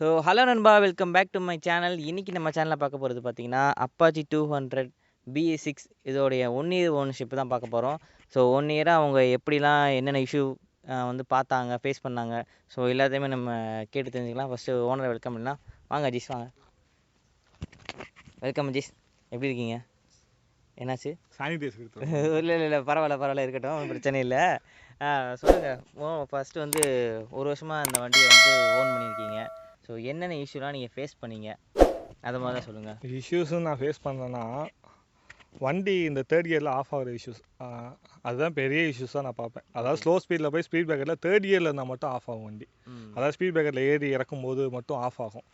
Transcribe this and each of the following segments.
Hello Nanba, welcome back to my channel. இன்னைக்கு நம்ம சேனல்ல பார்க்க போறது பாத்தீங்கன்னா Apache 200 BS6 இதோடைய 1 year ஓனர்ஷிப் தான் பார்க்க போறோம். ஸோ 1 இயரா அவங்க எப்படிலாம் என்னென்ன இஷ்யூ வந்து பார்த்தாங்க, ஃபேஸ் பண்ணாங்க. ஸோ எல்லாத்தையுமே நம்ம கேட்டு தெரிஞ்சுக்கலாம். ஃபர்ஸ்ட் ஓனரை வெல்கம் பண்ணலாம். வாங்க அஜீஷ் வாங்க. வெல்கம் அஜீஷ். எப்படி இருக்கீங்க? என்னாச்சு? சானிடைசர் இல்லை பரவாயில்ல இருக்கட்டும், ஒன்றும் பிரச்சனை இல்லை. சொல்லுங்க. ஃபர்ஸ்ட் வந்து ஒரு வருஷமா இந்த வண்டியை வந்து ஓன் பண்ணியிருக்கீங்க. ஸோ என்னென்ன இஷ்யூலாம் நீங்கள் ஃபேஸ் பண்ணீங்க, அதை மாதிரி தான் சொல்லுங்கள். இஷ்யூஸும் நான் ஃபேஸ் பண்ணேன்னா, வண்டி இந்த தேர்ட் கியரில் ஆஃப் ஆகிற இஷ்யூஸ், அதுதான் பெரிய இஷ்யூஸாக நான் பார்ப்பேன். அதாவது ஸ்லோ ஸ்பீடில் போய் ஸ்பீட் பிரேக்கரில் தேர்ட் கியரில் இருந்தால் மட்டும் ஆஃப் ஆகும் வண்டி. அதாவது ஸ்பீட் பிரேக்கரில் ஏறி இறக்கும்போது மட்டும் ஆஃப் ஆகும்.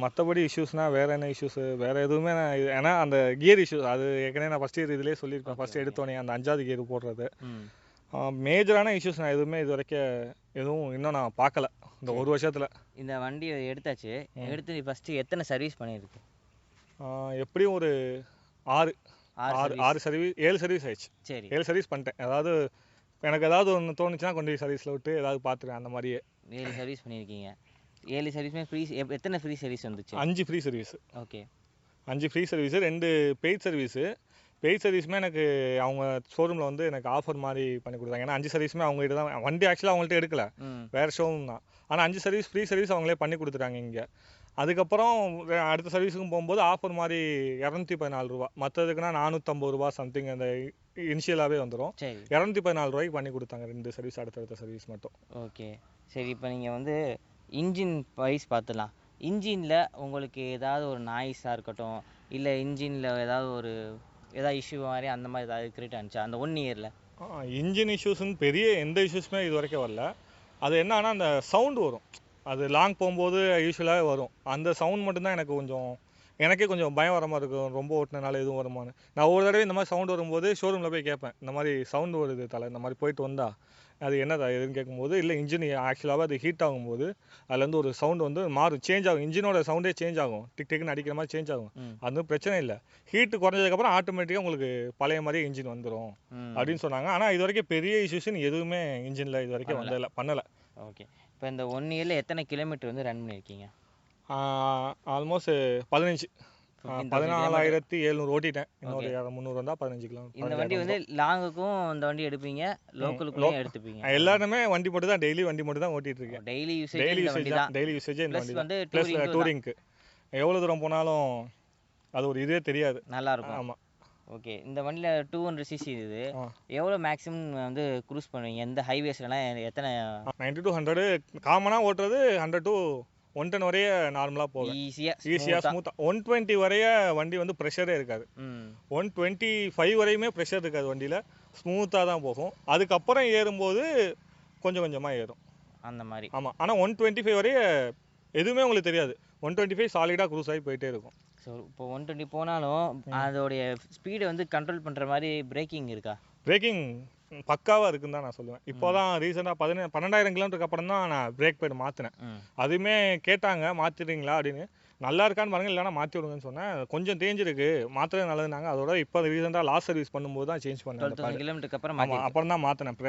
மற்றபடி இஷ்யூஸ்னால் வேறு என்ன இஷ்யூஸு, வேறு எதுவுமே நான் ஏன்னா அந்த கியர் இஷ்யூஸ் அது ஏற்கனவே நான் ஃபஸ்ட் இயர் இதிலே சொல்லியிருப்பேன். ஃபஸ்ட்டு எடுத்தோடனே அந்த 5வது கியர் போடுறது மேஜரான இஷ்யூஸ் நான் எதுவுமே இது வரைக்கும் எதுவும் இன்னும் நான் பார்க்கல இந்த ஒரு வருஷத்தில். இந்த வண்டி எடுத்தாச்சு, எடுத்து ஃபஸ்ட்டு எத்தனை சர்வீஸ் பண்ணியிருக்கு? எப்படியும் ஒரு 6 சர்வீஸ் 7 சர்வீஸ் ஆயிடுச்சு. சரி, 7 சர்வீஸ் பண்ணிட்டேன். அதாவது எனக்கு ஏதாவது ஒன்று தோணுச்சுன்னா கொண்டு போய் சர்வீஸில் விட்டு ஏதாவது பார்த்துருவேன். அந்த மாதிரியே 7 சர்வீஸ் பண்ணியிருக்கீங்க. 7 சர்வீஸுமே ஃப்ரீ. எத்தனை ஃப்ரீ சர்வீஸ் வந்துச்சு? 5 free service. Okay, 5 free service, 2 paid service. பெய்ட் சர்வீஸுமே எனக்கு அவங்க ஷோரூமில் வந்து எனக்கு ஆஃபர் மாதிரி பண்ணி கொடுத்தாங்க. ஏன்னா 5 சர்வீஸுமே அவங்ககிட்ட தான். வண்டி ஆக்சுவலாக அவங்கள்ட்ட எடுக்கல, வேறு ஷோரூம் தான். ஆனால் 5 சர்வீஸ் ஃப்ரீ சர்வீஸ் அவங்களே பண்ணி கொடுத்துட்டாங்க இங்கே. அதுக்கப்புறம் அடுத்த சர்வீஸுக்கும் போகும்போது ஆஃபர் மாதிரி 214 ரூபா, மற்றதுக்குன்னா 450 ரூபா சம்திங் அந்த இனிஷியலாகவே வந்துடும். 214 ரூபாய்க்கு பண்ணி கொடுத்தாங்க 2 சர்வீஸ், அடுத்தடுத்த சர்வீஸ் மட்டும். ஓகே சரி. இப்போ நீங்கள் வந்து இன்ஜின் வைஸ் பார்த்துலாம். இன்ஜினில் உங்களுக்கு ஏதாவது ஒரு நாய்ஸாக இருக்கட்டும், இல்லை இன்ஜினில் ஏதாவது இஷ்யூ மாதிரி அந்த மாதிரி ஏதாவது கிரியேட் ஆனிச்சா அந்த 1 இயரில்? இன்ஜின் இஷ்யூஸ்ன்னு பெரிய எந்த இஷ்யூஸுமே இது வரைக்கும் வரல. அது என்னன்னா அந்த சவுண்டு வரும், அது லாங் போகும்போது யூஸ்வலாகவே வரும். அந்த சவுண்ட் மட்டும்தான் எனக்கே கொஞ்சம் பயம் வர மாதிரி இருக்கும். ரொம்ப ஓட்டினால எதுவும் வருமானு நான் ஒரு தடவை இந்த மாதிரி சவுண்ட் வரும்போது ஷோரூமில் போய் கேட்பேன், இந்த மாதிரி சவுண்டு வருது தலை, இந்த மாதிரி போயிட்டு வந்தா அது என்னதா எதுன்னு கேட்கும்போது, இல்லை இன்ஜின் ஆக்சுவலாகவே அது ஹீட் ஆகும்போது அதுலேருந்து ஒரு சவுண்டு வந்து மாறும், சேஞ்ச் ஆகும். இன்ஜினோட சவுண்டே சேஞ்ச் ஆகும், டிக் டிக்னு அடிக்கிற மாதிரி சேஞ்ச் ஆகும். அது பிரச்சனை இல்லை. ஹீட்டு குறைஞ்சதுக்கப்புறம் ஆட்டோமேட்டிக்காக உங்களுக்கு பழைய மாதிரியே இன்ஜின் வந்துடும் அப்படின்னு சொன்னாங்க. ஆனால் இது வரைக்கும் பெரிய இஷ்யூஸ்ன்னு எதுவுமே இன்ஜினில் இது வரைக்கும் பண்ணலை. ஓகே. இப்போ இந்த 1 இயரில் எத்தனை கிலோமீட்டர் வந்து ரன் பண்ணியிருக்கீங்க? ஆல்மோஸ்ட் 14,700 ஓட்டிட்டேன். இன்னொரு 300 வந்தால் 15 கிலோமீட்டர். இந்த வண்டி வந்து லாங்குக்கும் இந்த வண்டி எடுப்பீங்க, லோக்கலுக்கும் எடுத்துப்பீங்க? எல்லாருமே வண்டி மட்டும் தான், டெய்லி வண்டி மட்டும் தான் ஓட்டிட்டு இருக்கேன். டெய்லி யூசேஜ் இந்த வண்டி தான். ப்ளஸ் டூரிங்க்கு எவ்வளோ தூரம் போனாலும் அது ஒரு இதே தெரியாது, நல்லா இருக்கும். ஆமாம். ஓகே. இந்த வண்டியில் 200 சிசி இது எவ்வளோ மேக்ஸிமம் வந்து க்ரூஸ் பண்ணுவீங்க? எந்த ஹைவேஸ்லாம் எத்தனை? 90 to 100 காமனாக ஓட்டுறது. 100 to 110 வரைய நார்மலாக போகும், ஈஸியாக ஸ்மூத்தாக. 120 வரைய வண்டி வந்து ப்ரெஷரே இருக்காது. 125 வரையுமே ப்ரெஷர் இருக்காது வண்டியில், ஸ்மூத்தாக தான் போகும். அதுக்கப்புறம் ஏறும்போது கொஞ்சம் கொஞ்சமாக ஏறும் அந்த மாதிரி. ஆமாம். ஆனால் 125 வரைய எதுவுமே உங்களுக்கு தெரியாது. 125 சாலிடாக க்ரூஸ் ஆகி போயிட்டே இருக்கும். ஸோ இப்போ 120 போனாலும் அதோடைய ஸ்பீடை வந்து கண்ட்ரோல் பண்ணுற மாதிரி பிரேக்கிங் இருக்கா? பிரேக்கிங் பக்காவாக இருக்குன்னு தான் நான் சொல்லுவேன். இப்போ தான் ரீசெண்டாக 12,000 கிலோமீட்டருக்கு அப்புறம் தான் நான் பிரேக் பேட் மாற்றினேன். அதுவுமே கேட்டாங்க மாற்றிடுறீங்களா அப்படின்னு. நல்லா இருக்கான்னு பாருங்க, இல்லைனா மாற்றி விடுங்கன்னு சொன்னேன். கொஞ்சம் தேஞ்சிருக்கு, மாற்றுறது நல்லதுனாங்க. அதோட இப்போ ரீசெண்டாக லாஸ்ட் சர்வீஸ் பண்ணும்போது தான் சேஞ்ச் பண்ணேன். 12,000 கிலோமீட்டருக்கு அப்புறம் தான் மாற்றினேன்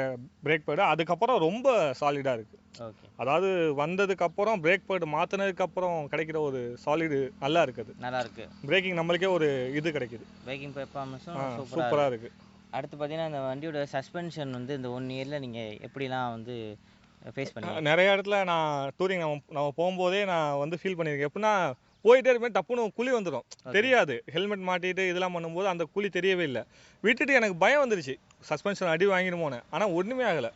பிரேக் பேடு. அதுக்கப்புறம் ரொம்ப சாலிடாக இருக்குது. அதாவது வந்ததுக்கப்புறம் பிரேக் பேடு மாற்றினதுக்கப்புறம் கிடைக்கிற ஒரு சாலிடு நல்லா இருக்குது. பிரேக்கிங் நம்மளுக்கே ஒரு இது கிடைக்குது. பிரேக்கிங் பெர்ஃபார்மன்ஸும் சூப்பராக இருக்குது. அடுத்து பார்த்தீங்கன்னா இந்த வண்டியோட சஸ்பென்ஷன் வந்து இந்த 1 இயரில் நீங்கள் எப்படிலாம் வந்து ஃபேஸ் பண்ணி? நிறைய இடத்துல நான் டூரிங் நம்ம போகும்போதே நான் வந்து ஃபீல் பண்ணியிருக்கேன். எப்படின்னா போயிட்டே இருப்பேன், டப்புன்னு குழி வந்துடும், தெரியாது. ஹெல்மெட் மாட்டிட்டு இதெல்லாம் பண்ணும்போது அந்த குழி தெரியவே இல்லை. விட்டுட்டு எனக்கு பயம் வந்துருச்சு, சஸ்பென்ஷன் அடி வாங்கிடுமோன்னு. ஆனால் ஒன்றுமே ஆகலை.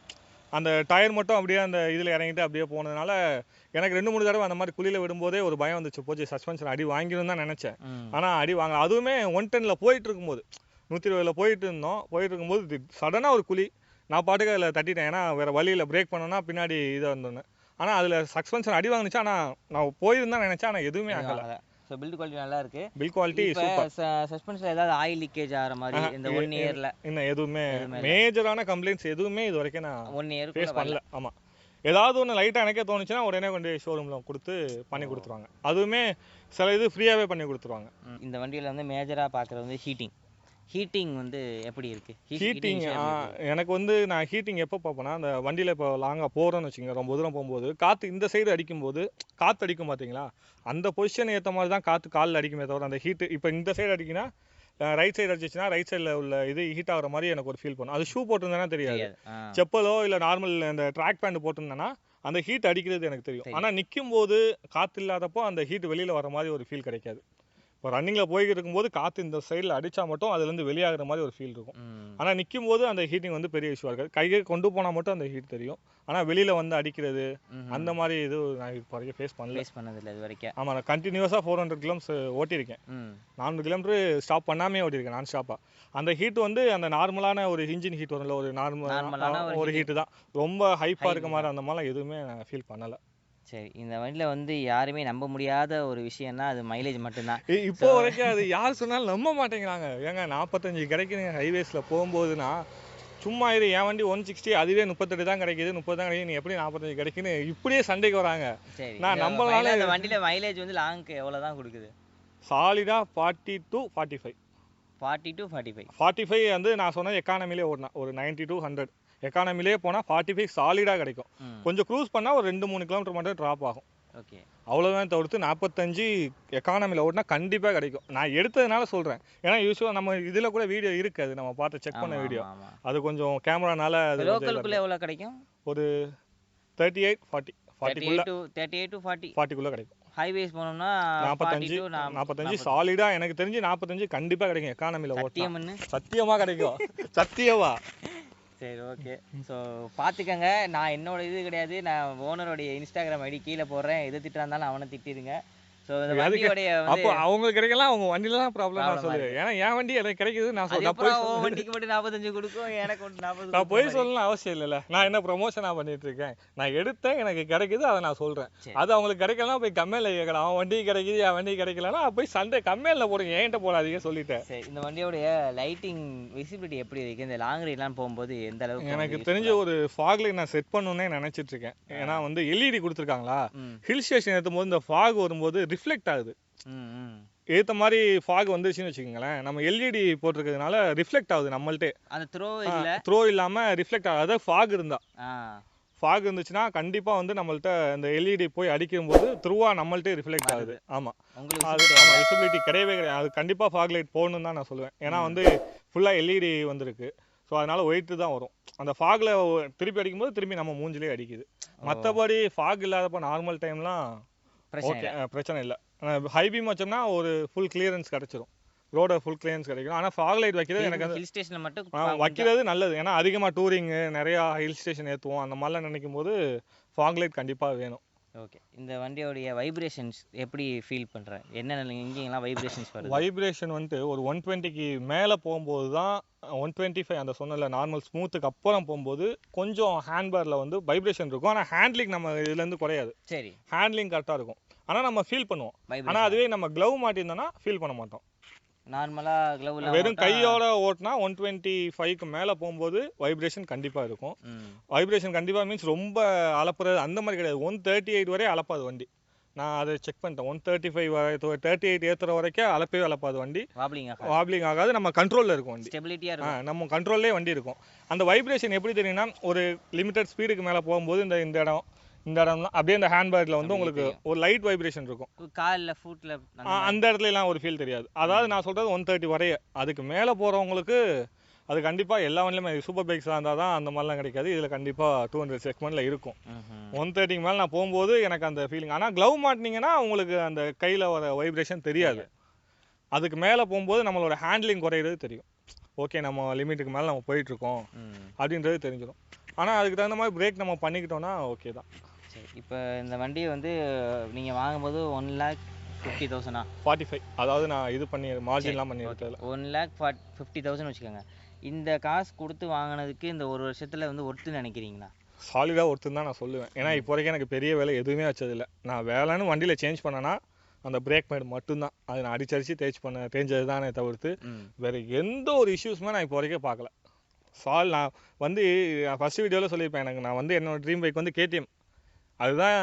அந்த டயர் மட்டும் அப்படியே அந்த இதில் இறங்கிட்டு அப்படியே போனதுனால எனக்கு 2-3 தடவை அந்த மாதிரி குழியில் விடும்போதே ஒரு பயம் வந்துச்சு, போச்சு சஸ்பென்ஷன் அடி வாங்கிடும் தான் நினச்சேன். ஆனால் அடி வாங்க, அதுவுமே 110 போயிட்டு இருக்கும்போது, 120 போயிட்டு இருக்கும்போது சடனாக ஒரு குழி. நான் பாட்டுக்கு அதில் தட்டிட்டேன், ஏன்னா வேறு வழியில் பிரேக் பண்ணோன்னா பின்னாடி இதாக இருந்தோன்னு. ஆனால் அதில் சஸ்பென்ஷன் அடி வாங்கிச்சு. ஆனால் நான் போயிருந்தேன் நினச்சேன், ஆனால் எதுவுமே ஆகலை. ஸோ பில்ட் குவாலிட்டி நல்லா இருக்கு. Build quality super. சஸ்பென்ஷனில் ஏதாவது ஆயில் லீக்கேஜ் ஆகிற மாதிரி இந்த 1 இயரில் இன்னும் எதுவுமே மேஜரான கம்ப்ளைண்ட்ஸ் எதுவுமே இது வரைக்கும் நான் 1 இயர் ஃபேஸ் பண்ணல. ஆமாம். ஏதாவது ஒன்று லைட்டாக எனக்கே தோணுச்சுன்னா உடனே கொண்டு ஷோரூமில் கொடுத்து பண்ணி கொடுத்துருவாங்க. அதுவுமே சில இது ஃப்ரீயாகவே பண்ணி கொடுத்துருவாங்க. இந்த வண்டியில் வந்து மேஜராக பார்க்குறது வந்து ஹீட்டிங் வந்து எப்படி இருக்கு? ஹீட்டிங் எனக்கு வந்து நான் ஹீட்டிங் எப்போ பார்ப்பேன்னா, அந்த வண்டியில் இப்போ லாங்காக போகிறோன்னு வச்சுக்கோங்க, ரொம்ப தூரம் போகும்போது காற்று இந்த சைடு அடிக்கும்போது காற்று அடிக்கும் பார்த்தீங்களா, அந்த பொசிஷன் ஏற்ற மாதிரி தான் காற்று காலில் அடிக்குமே தவிர அந்த ஹீட்டு இப்போ இந்த சைடு அடிக்குன்னா ரைட் சைடு அடிச்சிச்சுன்னா ரைட் சைடில் உள்ள இது ஹீட் ஆகிற மாதிரி எனக்கு ஒரு ஃபீல் பண்ணும். அது ஷூ போட்டிருந்தேன்னா தெரியாது, செப்பலோ இல்லை நார்மல் அந்த ட்ராக் பேண்ட் போட்டிருந்தேன்னா அந்த ஹீட் அடிக்கிறது எனக்கு தெரியும். ஆனால் நிற்கும் போது காற்று இல்லாதப்போ அந்த ஹீட் வெளியில் வர மாதிரி ஒரு ஃபீல் கிடைக்காது. இப்போ ரன்னிங்கில் போய்கிட்டு இருக்கும்போது காற்று இந்த சைடில் அடித்தா மட்டும் அதுலேருந்து வெளியாகிற மாதிரி ஒரு ஃபீல் இருக்கும். ஆனால் நிற்கும் போது அந்த ஹீட்டிங் வந்து பெரிய இஷ்யூவாக இருக்காது. கையை கொண்டு போனால் மட்டும் அந்த ஹீட் தெரியும். ஆனால் வெளியில் வந்து அடிக்கிறது அந்த மாதிரி இது நான் இப்போ வரைக்கும் ஃபேஸ் பண்ணதில்லை இது வரைக்கும். ஆமாம், நான் கண்டினியூஸாக 400 கிலோமீட்டர்ஸ் ஓட்டியிருக்கேன். 400 கிலோமீட்டர் ஸ்டாப் பண்ணாமே ஓட்டியிருக்கேன் நான் ஸ்டாப்பாக. அந்த ஹீட் வந்து அந்த நார்மலான ஒரு இன்ஜின் ஹீட் வரும்ல, ஒரு நார்மலான ஒரு ஹீட்டு தான். ரொம்ப ஹைப்பாக இருக்க மாதிரி அந்த மாதிரிலாம் எதுவுமே நான் ஃபீல் பண்ணலை. சரி, இந்த வண்டியில் வந்து யாருமே நம்ப முடியாத ஒரு விஷயம்னா அது மைலேஜ் மட்டும்தான். இப்போ வரைக்கும் அது யார் சொன்னாலும் நம்ப மாட்டேங்கிறாங்க. ஏங்க 45 கிடைக்குதுங்க ஹைவேஸில் போகும்போதுன்னா, சும்மா இது என் வண்டி 160 அதுவே 38 தான் கிடைக்குது, 30 தான் கிடைக்குது, நீ எப்படி 45 கிடைக்குன்னு இப்படியே சண்டைக்கு வராங்க. நான் நம்பளால இந்த வண்டியில் மைலேஜ் வந்து லாங்க்கு எவ்வளோ தான் கொடுக்குது? சாலிடாக 40 to 45. 40 to 45. 45 வந்து நான் சொன்னது எக்கானமிலே ஓடினா ஒரு 90 to 100 எக்கானமிலே போனால் 45 சாலிடாக கிடைக்கும். கொஞ்சம் க்ரூஸ் பண்ணால் ஒரு 2-3 கிலோமீட்டர் மட்டும் ட்ராப் ஆகும். ஓகே, அவ்வளோதான் தவிர்த்து 45 எக்கானமியில் ஓட்டினா கண்டிப்பாக கிடைக்கும். நான் எடுத்ததுனால சொல்கிறேன். ஏன்னா யூஸ்வலாக நம்ம இதில் கூட வீடியோ இருக்குது, நம்ம பார்த்து செக் பண்ண வீடியோ. அது கொஞ்சம் கேமரானால லோக்கலுக்குள்ளே எவ்வளோ கிடைக்கும்? ஒரு 38 40 38 to 40 கிடைக்கும். ஹைவேஸ் போனோம்னா 45 சாலிடாக எனக்கு தெரிஞ்சு 45 கண்டிப்பாக கிடைக்கும் எக்கானமியில் ஓட்டினா. சத்தியமாக கிடைக்கும். சத்தியமா. சரி, ஓகே. ஸோ பார்த்துக்கங்க, நான் என்னோட இது கிடையாது, நான் ஓனருடைய இன்ஸ்டாகிராம் ஐடி கீழே போடுறேன், எது திட்டா இருந்தாலும் அவனை திட்டிடுங்க. ஸோ இந்த வண்டியோடைய அப்போ அவங்களுக்கு கிடைக்கலாம், அவங்க வண்டியில தான் ப்ராப்ளம் நான் சொல்லுவேன். ஏன்னா என் வண்டி எனக்கு கிடைக்குது, நான் சொல்றேன் வண்டிக்கு மட்டும் 45 கொடுக்கும், எனக்கு 40. நான் போய் சொல்லணும் அவசியம் இல்லைல்ல. நான் என்ன ப்ரொமோஷனாக பண்ணிட்டு இருக்கேன், நான் எடுத்தேன் எனக்கு கிடைக்குது, அதை நான் சொல்றேன். அது அவங்களுக்கு கிடைக்கலாம், போய் கம்மியில் கேட்கலாம். அவன் வண்டி கிடைக்குது, என் வண்டி கிடைக்கலன்னா போய் சண்டே கம்மியில் போடுங்க, என்கிட்ட போடாதீங்க சொல்லிட்டேன். சரி, இந்த வண்டியோடைய லைட்டிங் விசிபிலிட்டி எப்படி இருக்கு இந்த லாங் ரைட்லாம் போகும்போது? எந்த அளவுக்கு எனக்கு தெரிஞ்ச ஒரு ஃபாக் லைட் நான் செட் பண்ணணும்னே நினைச்சிட்டு இருக்கேன். ஏன்னா வந்து எல்இடி கொடுத்துருக்காங்களா, ஹில் ஸ்டேஷன் ஏற்றும் போது இந்த ஃபாக் வரும்போது ரிஃப்ளெக்ட் ஆகுது. ஏற்ற மாதிரி ஃபாக் வந்துச்சுன்னு வச்சுக்கோங்களேன், நம்ம எல்இடி போட்டிருக்கிறதுனால ரிஃப்ளெக்ட் ஆகுது நம்மள்ட்டே. அந்த த்ரோ இல்லாமல் ரிஃப்ளெக்ட் ஆகுது. அதாவது ஃபாக் இருந்துச்சுன்னா கண்டிப்பாக வந்து நம்மள்ட்ட அந்த எல்இடி போய் அடிக்கும்போது த்ரூவாக நம்மள்ட்டே ரிஃப்ளெக்ட் ஆகுது. ஆமாம், அது விசிபிலிட்டி கிடையவே கிடையாது. அது கண்டிப்பாக ஃபாக் லைட் போகணுன்னு தான் நான் சொல்லுவேன். ஏன்னா வந்து ஃபுல்லாக எல்இடி வந்திருக்கு. ஸோ அதனால் ஒயிட்டு தான் வரும். அந்த ஃபாகில் திருப்பி அடிக்கும்போது திரும்பி நம்ம மூஞ்சிலே அடிக்குது. மற்றபடி ஃபாக் இல்லாதப்போ நார்மல் டைம்லாம் ஓகே, பிரச்சனை இல்லை. ஹை பீம் வச்சோம்னா ஒரு ஃபுல் கிளியரன்ஸ் கிடச்சிரும், ரோட ஃபுல் கிளியரன்ஸ் கிடைக்கும். ஆனால் ஃபாக் லைட் வைக்கிறது எனக்கு ஹில் ஸ்டேஷனில் மட்டும் வைக்கிறது நல்லது. ஏன்னா அதிகமாக டூரிங்கு நிறையா ஹில் ஸ்டேஷன் ஏற்றுவோம், அந்த மாதிரிலாம் நினைக்கும் போது ஃபாக் லைட் கண்டிப்பாக வேணும். ஓகே, இந்த வண்டியோடைய வைப்ரேஷன்ஸ் எப்படி ஃபீல் பண்ணுறேன்? என்னென்ன எங்கெங்கெல்லாம் வைப்ரேஷன்ஸ் வருது? வைப்ரேஷன் வந்துட்டு ஒரு 120க்கு மேலே போகும்போது தான் 125 அந்த சொன்னல நார்மல் ஸ்மூத்துக்கு அப்புறம் போகும்போது கொஞ்சம் ஹேண்ட்பேரில் வந்து வைப்ரேஷன் இருக்கும். ஆனால் ஹேண்ட்லிங் நம்ம இதுலேருந்து குறையாது. சரி, ஹேண்ட்லிங் கரெக்டாக இருக்கும். ஆனால் நம்ம ஃபீல் பண்ணுவோம். ஆனால் அதுவே நம்ம க்ளவ் மாட்டியிருந்தோன்னா ஃபீல் பண்ண மாட்டோம். நார்மலாக க்ளவ்ல வெறும் கையோட ஓட்டினா 125க்கு மேலே போகும்போது வைப்ரேஷன் கண்டிப்பாக இருக்கும். வைப்ரேஷன் கண்டிப்பாக மீன்ஸ் ரொம்ப அலப்புறது அந்த மாதிரி கிடையாது. 138 வரை அலப்பாது வண்டி. நான் அதை செக் பண்ணிட்டேன். 135 வரை 38 ஏற்றுற வரைக்கும் அலப்பவே அலப்பாது வண்டி. வாப்ளிங் ஆகாது. நம்ம கண்ட்ரோலில் இருக்கும் வண்டி, ஸ்டெபிலிட்டியாக இருக்கும். நம்ம கண்ட்ரோல்லே வண்டி இருக்கும். அந்த வைப்ரேஷன் எப்படி தெரியும்னா, ஒரு லிமிட்டட் ஸ்பீடுக்கு மேலே போகும்போது இந்த இடம்லாம் அப்படியே இந்த ஹேண்ட்பேக்கில் வந்து உங்களுக்கு ஒரு லைட் வைப்ரேஷன் இருக்கும். காலில் ஃபுட்டில் அந்த இடத்துல எல்லாம் ஒரு ஃபீல் தெரியாது. அதாவது நான் சொல்கிறது 130 வரைய. அதுக்கு மேலே போகிறவங்களுக்கு அது கண்டிப்பாக எல்லா வண்டிலுமே சூப்பர் பைக்ஸாக இருந்தால் தான் அந்த மாதிரிலாம் கிடைக்காது. இதில் கண்டிப்பாக 200 செக்மெண்ட்டில் இருக்கும். 130க்கு மேலே நான் போகும்போது எனக்கு அந்த ஃபீலிங். ஆனால் க்ளவ் மாட்டினீங்கன்னா உங்களுக்கு அந்த கையில் வர வைப்ரேஷன் தெரியாது. அதுக்கு மேலே போகும்போது நம்மளோட ஹேண்ட்லிங் குறையிறது தெரியும். ஓகே, நம்ம லிமிட்டுக்கு மேலே நம்ம போயிட்டுருக்கோம் அப்படின்றது தெரிஞ்சிடும். ஆனால் அதுக்கு தகுந்த மாதிரி பிரேக் நம்ம பண்ணிக்கிட்டோன்னா ஓகே தான். சரி, இப்போ இந்த வண்டியை வந்து நீங்கள் வாங்கும்போது 1,50,000 45, அதாவது நான் இது பண்ணி மார்ஜின்லாம் பண்ணி இருக்கல 1,50,000 வச்சுக்கோங்க. இந்த காசு கொடுத்து வாங்கினதுக்கு இந்த ஒரு வருஷத்தில் வந்து ஒர்த்துன்னு நினைக்கிறீங்களா? சாலிடாக ஒர்த்துன்னு தான் நான் சொல்லுவேன். ஏன்னா இப்போ வரைக்கும் எனக்கு பெரிய வேலை எதுவுமே வச்சதில்லை. நான் வேலைன்னு வண்டியில் சேஞ்ச் பண்ணேன்னா அந்த பிரேக் பேட் மட்டும்தான். அது நான் அடிச்சடிச்சு தேஞ்சது தானே தவிர்த்து வேறு எந்த ஒரு இஷ்யூஸுமே நான் இப்போ வரைக்கும் பார்க்கல. நான் வந்து ஃபஸ்ட் வீடியோவில் சொல்லியிருப்பேன், எனக்கு நான் வந்து என்னோடய ட்ரீம் பைக் வந்து கேடிஎம், அதுதான்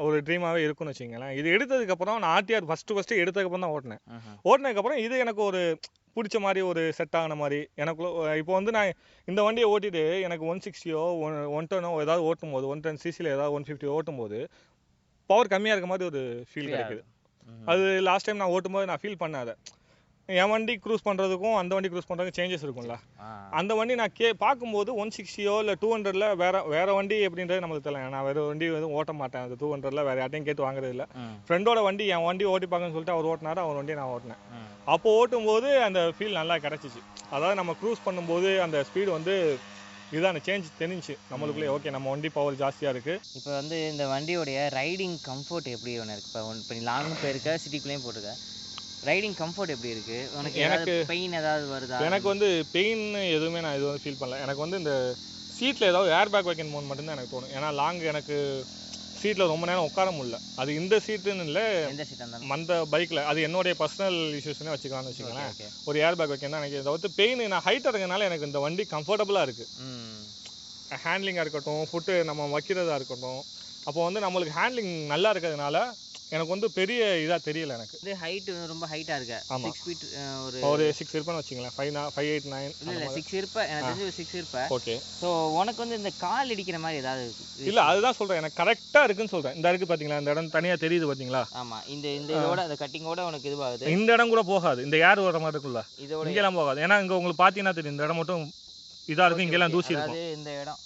ஒரு ட்ரீமாகவே இருக்குன்னு வச்சுங்களேன். இது எடுத்ததுக்கப்புறம் நான் ஆர்டிஆர் ஃபஸ்ட்டு எடுத்ததுக்கப்புறம் தான் ஓட்டினதுக்கப்புறம் இது எனக்கு ஒரு பிடிச்ச மாதிரி ஒரு செட் ஆகின மாதிரி எனக்குள்ள இப்போ வந்து நான் இந்த வண்டியை ஓட்டிட்டு எனக்கு 160 110 ஏதாவது ஓட்டும் போது 110 சிசியில் ஏதாவது 150 ஓட்டும் போது பவர் கம்மியாக இருக்க மாதிரி ஒரு ஃபீல் கிடைக்குது. அது லாஸ்ட் டைம் நான் ஓட்டும் போது நான் ஃபீல் பண்ணாத என் வண்டி க்ரூஸ் பண்ணுறதுக்கும் அந்த வண்டி க்ரூஸ் பண்ணுறதுக்கும் சேஞ்சஸ் இருக்கும்ல. அந்த வண்டி நான் பார்க்கும்போது 160 இல்லை 200 வேற வண்டி எப்படின்றது நம்மளுக்கு தெரியல. நான் வேறு வண்டி எதுவும் ஓட்ட மாட்டேன். அது 200 வேறு யார்ட்டையும் கேட்டு வாங்குறது இல்லை. ஃப்ரெண்டோட வண்டி என் வண்டி ஓட்டி பார்க்கணும்னு சொல்லிட்டு அவர் ஓட்டினாரு, அவர் வண்டியை நான் ஓட்டினேன். அப்போ ஓட்டும் போது அந்த ஃபீல் நல்லா கிடச்சிச்சு. அதாவது நம்ம க்ரூஸ் பண்ணும்போது அந்த ஸ்பீடு வந்து இதான சேஞ்ச் தெரிஞ்சு நம்மளுக்குள்ளே ஓகே நம்ம வண்டி பவர் ஜாஸ்தியாக இருக்குது. இப்போ வந்து இந்த வண்டியோடைய ரைடிங் கம்ஃபர்ட் எப்படி ஒன்று இருக்குது? இப்போ நீ லாங் போயிருக்க, சிட்டிக்குள்ளேயும் போட்டிருக்க, ரைடிங் கம்ஃபர்ட் எப்படி இருக்கு உனக்கு? எனக்கு பெயின் ஏதாவது வருதா? எனக்கு வந்து பெயின் எதுவுமே நான் எதுவும் ஃபீல் பண்ணல. எனக்கு வந்து இந்த சீட்டில் ஏதாவது ஏர் பேக் வைக்கணும் போது மட்டும்தான் எனக்கு தோணும். ஏன்னா லாங் எனக்கு சீட்டில் ரொம்ப நேரம் உட்கார முடியல. அது இந்த சீட்டுன்னு இல்லை, அந்த பைக்கில் அது என்னுடைய பர்சனல் இஷ்யூஸ்னே வச்சுக்கலாம்னு வச்சுக்கோங்களேன். ஒரு ஏர் பேக் வைக்கணும் தான் எனக்கு தவிர்த்து பெயின். நான் ஹைட்டாக இருக்கனால எனக்கு இந்த வண்டி கம்ஃபர்டபுளாக இருக்குது. ஹேண்ட்லிங்காக இருக்கட்டும், ஃபுட்டு நம்ம வைக்கிறதா இருக்கட்டும், அப்போ வந்து நம்மளுக்கு ஹேண்ட்லிங் நல்லா இருக்கிறதுனால எனக்கு வந்து பெரிய இதாக தெரியல. எனக்கு இது ஹைட் ரொம்ப ஹைட்டாக இருக்கு. 6 ஃபீட் ஒரு 6 இருப்பேன்னு வச்சுங்களேன். 5, 8, 9 இல்லை 6 இருப்பேன். எனக்கு தெரிஞ்சு ஒரு 6 இருப்பேன். ஓகே. ஸோ உனக்கு வந்து இந்த கால் இடிக்கிற மாதிரி ஏதாவது இல்லை? அதுதான் சொல்கிறேன், எனக்கு கரெக்டாக இருக்குன்னு சொல்கிறேன். இந்த இருக்குது பார்த்தீங்களா, இந்த இடம் தனியாக தெரியுது பார்த்தீங்களா? ஆமாம். இந்த இதோட அந்த கட்டிங்கோட உனக்கு இதுவாகுது. இந்த இடம் கூட போகாது, இந்த ஏர் வர மாதிரி இருக்குல்ல, இதோட இங்கெல்லாம் போகாது. ஏன்னா இங்கே உங்களுக்கு பார்த்தீங்கன்னா தெரியும், இந்த இடம் மட்டும் இதாக இருக்கும், இங்கெல்லாம் தூசி இருக்கும். இந்த இடம்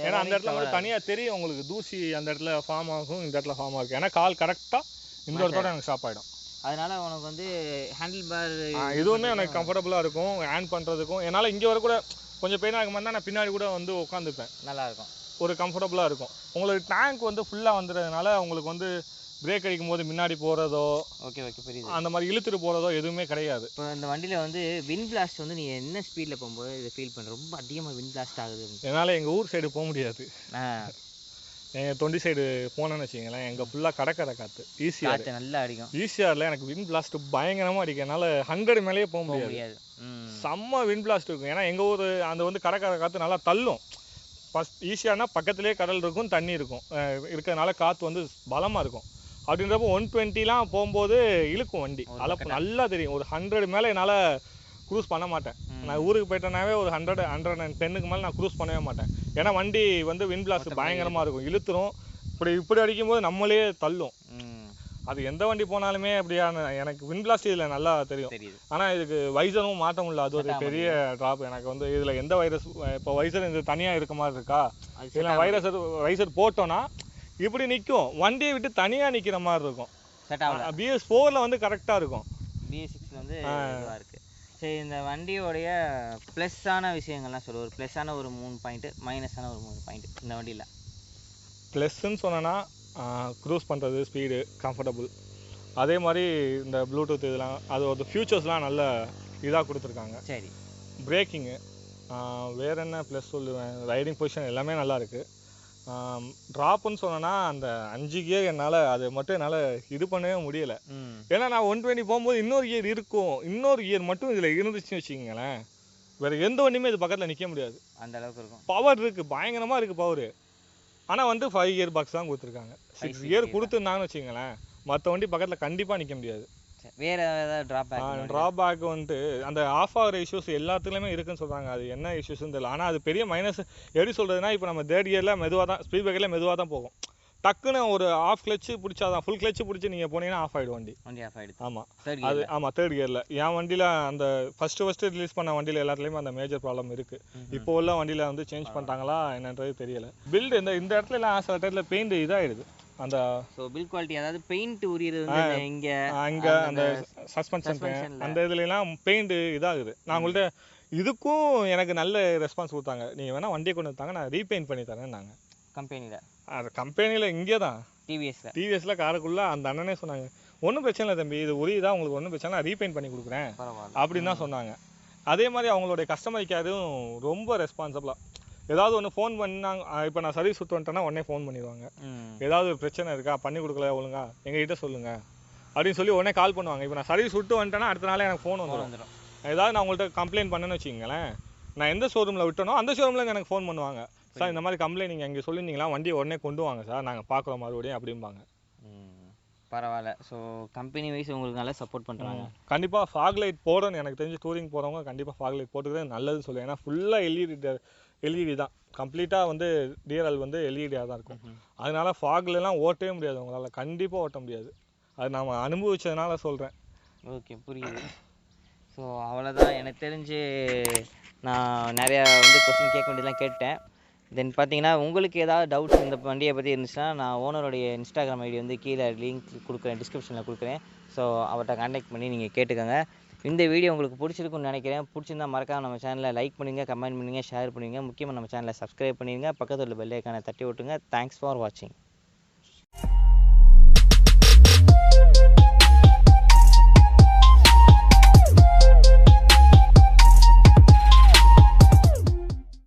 ஏன்னா அந்த இடத்துல மட்டும் தனியாக தெரியும் உங்களுக்கு, தூசி அந்த இடத்துல ஃபார்ம் ஆகும், இந்த இடத்துல ஃபார்ம் ஆகும். ஏன்னா கால் கரெக்டாக இந்த இடத்தோட எனக்கு ஸ்டாப் ஆகிடும். அதனால உனக்கு வந்து ஹேண்டில் பார் இதுவுமே எனக்கு கம்ஃபர்டபுளாக இருக்கும் ஹேண்ட் பண்ணுறதுக்கும். என்னால் இங்கே வர கூட கொஞ்சம் பெயினாக இருக்க மாதிரி நான் பின்னாடி கூட வந்து உட்காந்துப்பேன், நல்லாயிருக்கும், ஒரு கம்ஃபர்டபுளாக இருக்கும். உங்களுக்கு டேங்க் வந்து ஃபுல்லாக வந்துடுறதுனால உங்களுக்கு வந்து பிரேக் அடிக்கும் போது முன்னாடி போகிறதோ பெரிய அந்த மாதிரி இழுத்துட்டு போகிறதோ எதுவுமே கிடையாது. இப்போ இந்த வண்டியில் வந்து விண்ட் பிளாஸ்ட் வந்து நீ என்ன ஸ்பீடில் போகும்போது இதை ஃபீல் பண்ணுற? ரொம்ப அதிகமாக விண்ட் பிளாஸ்ட் ஆகுது. என்னால் எங்கள் ஊர் சைடு போக முடியாது. எங்கள் தொண்டி சைடு போனேன்னு வச்சுங்களேன், எங்கள் ஃபுல்லாக கடற்கரை காற்று, ஈஸியாக நல்லா அடிக்கும். ஈஸியாரில் எனக்கு விண்ட் பிளாஸ்ட் பயங்கரமாக அடிக்கும். என்னால் 100 மேலேயே போக முடியாது. செம்ம விண்ட் பிளாஸ்ட் இருக்கும். ஏன்னா எங்கள் ஊர் அந்த வந்து கடற்கரை காற்று நல்லா தள்ளும். ஃபஸ்ட் ஈஸியானா பக்கத்துலேயே கடல் இருக்கும், தண்ணி இருக்கும், இருக்கிறதுனால காற்று வந்து பலமாக இருக்கும். அப்படின்றப்போ 120 போகும்போது இழுக்கும் வண்டி, அளப்பு நல்லா தெரியும். ஒரு 100 மேலே என்னால் க்ரூஸ் பண்ண மாட்டேன். நான் ஊருக்கு போயிட்டேனாவே ஒரு 110க்கு மேலே நான் க்ரூஸ் பண்ணவே மாட்டேன். ஏன்னா வண்டி வந்து விண்ட் பிளாஸ்ட் பயங்கரமாக இருக்கும், இழுத்துரும். இப்படி அடிக்கும்போது நம்மளே தள்ளும். அது எந்த வண்டி போனாலுமே அப்படியான எனக்கு விண்ட் பிளாஸ்ட் இதில் நல்லா தெரியும். ஆனால் இதுக்கு வைசரும் மாற்ற முடியல, அது ஒரு பெரிய ட்ராப் எனக்கு வந்து. இதில் எந்த வைரஸ், இப்போ வைசர் இது தனியாக இருக்க மாதிரி இருக்கா, இல்லை வைசர் போட்டோன்னா இப்படி நிற்கும், வண்டியை விட்டு தனியாக நிற்கிற மாதிரி இருக்கும். BS4 வந்து கரெக்டாக இருக்கும், BS6 வந்து இதுவாக இருக்குது. சரி, இந்த வண்டியோடைய ப்ளஸ்ஸான விஷயங்கள்லாம் சொல்லு. ஒரு ப்ளஸ்ஸான ஒரு 3 பாயிண்ட்டு, மைனஸான ஒரு 3 பாயிண்ட் இந்த வண்டியில். ப்ளஸ்ன்னு சொன்னேன்னா க்ரூஸ் பண்ணுறது, ஸ்பீடு, கம்ஃபர்டபுள். அதே மாதிரி இந்த ப்ளூடூத் இதெல்லாம் அதோட ஃபியூச்சர்ஸ்லாம் நல்ல இதாக கொடுத்துருக்காங்க. சரி, பிரேக்கிங்கு, வேறு என்ன ப்ளஸ் சொல்லுவேன், ரைடிங் பொசிஷன் எல்லாமே நல்லா இருக்குது. ட்ராப்புன்னு சொன்னேன்னா அந்த 5 கியர் என்னால் அது மட்டும் என்னால் இது பண்ணவே முடியலை. ஏன்னா நான் 120 போகும்போது இன்னொரு கியர் இருக்கும், இன்னொரு கியர் மட்டும் இதில் இருந்துச்சுன்னு வச்சுக்கோங்களேன், வேறு எந்த வண்டியுமே இது பக்கத்தில் நிற்க முடியாது, அந்த அளவுக்கு இருக்கும். பவர் இருக்குது, பயங்கரமாக இருக்குது பவர். ஆனால் வந்து 5 கியர் பாக்ஸ் தான் கொடுத்துருக்காங்க. 6 கியர் கொடுத்துருந்தாங்கன்னு வச்சுக்கோங்களேன், மற்ற வண்டி பக்கத்தில் கண்டிப்பாக நிற்க முடியாது. வேறு ஏதாவது ட்ராபேக் வந்துட்டு அந்த ஆஃப் ஆகிற இஷ்யூஸ் எல்லாத்துலேயுமே இருக்குன்னு சொல்கிறாங்க. அது என்ன இஷ்யூஸ்ன்னு தெரியல. ஆனால் அது பெரிய மைனஸ் எப்படி சொல்கிறதுனா, இப்போ நம்ம 3rd கியரில் மெதுவாக தான், ஸ்பீட் பிரேக்கரில் மெதுவாக தான் போகும். டக்குன்னு ஒரு ஆஃப் கிளச்சு பிடிச்சாதான், ஃபுல் கிளச்சு பிடிச்சி நீங்கள் போனீங்கன்னா ஆஃப் ஆகிடும் வண்டி ஆஃப் ஆகிடுது. ஆமாம், அது ஆமாம் 3rd கியரில். என் வண்டியில் அந்த ஃபஸ்ட்டு ரிலீஸ் பண்ண வண்டியில் எல்லாத்துலேயுமே அந்த மேஜர் ப்ராப்ளம் இருக்குது. இப்போ உள்ள வண்டியில் வந்து சேஞ்ச் பண்ணிட்டாங்களா என்னன்றது தெரியலை. பில்டு இந்த இடத்துல எல்லாம் சில டைத்தில் பெயிண்ட் இதாகிடுது. அந்த பில் குவாலிட்டி, அதாவது பெயிண்ட் உரியது வந்து இங்கே அந்த சஸ்பென்ஷன் அந்த இதுலாம் பெயிண்ட் இதாகுது. நான் உங்கள்கிட்ட இதுக்கும் எனக்கு நல்ல ரெஸ்பான்ஸ் கொடுத்தாங்க. நீங்கள் வேணால் வண்டியை கொண்டு வந்தாங்க, நான் ரீபெயிண்ட் பண்ணி தரேன். நாங்கள் கம்பெனியில் இங்கே தான் டிவிஎஸ்ல காருக்குள்ளே அந்த அண்ணனே சொன்னாங்க, ஒன்றும் பிரச்சனை இல்லை தம்பி, இது உரியுதா உங்களுக்கு, ஒன்றும் பிரச்சனை, நான் ரீபெயிண்ட் பண்ணி கொடுக்குறேன் அப்படின்னு தான் சொன்னாங்க. அதே மாதிரி அவங்களுடைய கஸ்டமர் கேரும் ரொம்ப ரெஸ்பான்சிபிளாக, ஏதாவது ஒன்று ஃபோன் பண்ணாங்க. இப்போ நான் சர்வீஸ் விட்டு வந்துட்டேன்னா உடனே ஃபோன் பண்ணிடுவாங்க. ஏதாவது ஒரு பிரச்சனை இருக்கா, பண்ணி கொடுக்கல ஒழுங்கா, எங்ககிட்ட சொல்லுங்கள் அப்படின்னு சொல்லி உடனே கால் பண்ணுவாங்க. இப்போ நான் சர்வீஸ் விட்டு வந்துட்டேன்னா அடுத்த நாளே எனக்கு ஃபோன் வந்துடும். ஏதாவது நான் உங்கள்கிட்ட கம்ப்ளைண்ட் பண்ணேன்னு வச்சுக்கோங்களேன், நான் எந்த ஷோரூமில் விட்டனோ அந்த ஷோரூமில் எனக்கு ஃபோன் பண்ணுவாங்க. சார் இந்த மாதிரி கம்ப்ளைண்ட் நீங்கள் இங்கே சொல்லியிருந்தீங்களா, வண்டியை உடனே கொண்டு வாங்க சார், நாங்கள் பார்க்குறோம் மறுபடியும் அப்படிம்பாங்க. பரவாயில்ல. ஸோ கம்பெனி வைஸ் உங்களுக்கு நல்லா சப்போர்ட் பண்ணுறாங்க. கண்டிப்பாக ஃபாக் லைட் போடணும். எனக்கு தெரிஞ்சு டூரிங் போகிறவங்க கண்டிப்பாக ஃபாக் லைட் போட்டுக்கிறது நல்லதுன்னு சொல்லுவேன். ஏன்னா ஃபுல்லாக எல்இடி தான், கம்ப்ளீட்டாக வந்து டிஆர்எல் வந்து எல்இடியாக தான் இருக்கும். அதனால ஃபாக்லலாம் ஓட்டவே முடியாது, உங்களால் கண்டிப்பாக ஓட்ட முடியாது. அது நான் அனுபவிச்சதுனால சொல்கிறேன். ஓகே, புரியுது. ஸோ அவ்வளோதான். எனக்கு தெரிஞ்சு நான் நிறையா வந்து கொஸ்டின் கேட்க வேண்டியதெல்லாம் கேட்டேன். தென் பார்த்தீங்கன்னா உங்களுக்கு ஏதாவது டவுட்ஸ் இந்த வண்டியை பற்றி இருந்துச்சுன்னா நான் ஓனருடைய இன்ஸ்டாகிராம் ஐடி வந்து கீழே லிங்க் கொடுக்குறேன், டிஸ்கிரிப்ஷனில் கொடுக்குறேன். ஸோ அவர்கிட்ட கான்டாக்ட் பண்ணி நீங்கள் கேட்டுக்கோங்க. இந்த வீடியோ உங்களுக்கு பிடிச்சிருக்குன்னு நினைக்கிறேன். பிடிச்சிருந்தா மறக்காம நம்ம சேனலை லைக் பண்ணுங்கள், கமெண்ட் பண்ணுங்கள், ஷேர் பண்ணுங்கள். முக்கியமாக நம்ம சேனலை சப்ஸ்கிரைப் பண்ணிடுங்க. பக்கத்தில் உள்ள பெல் ஐக்கானை தட்டி விட்டுங்க. தேங்க்ஸ் ஃபார் வாட்சிங்.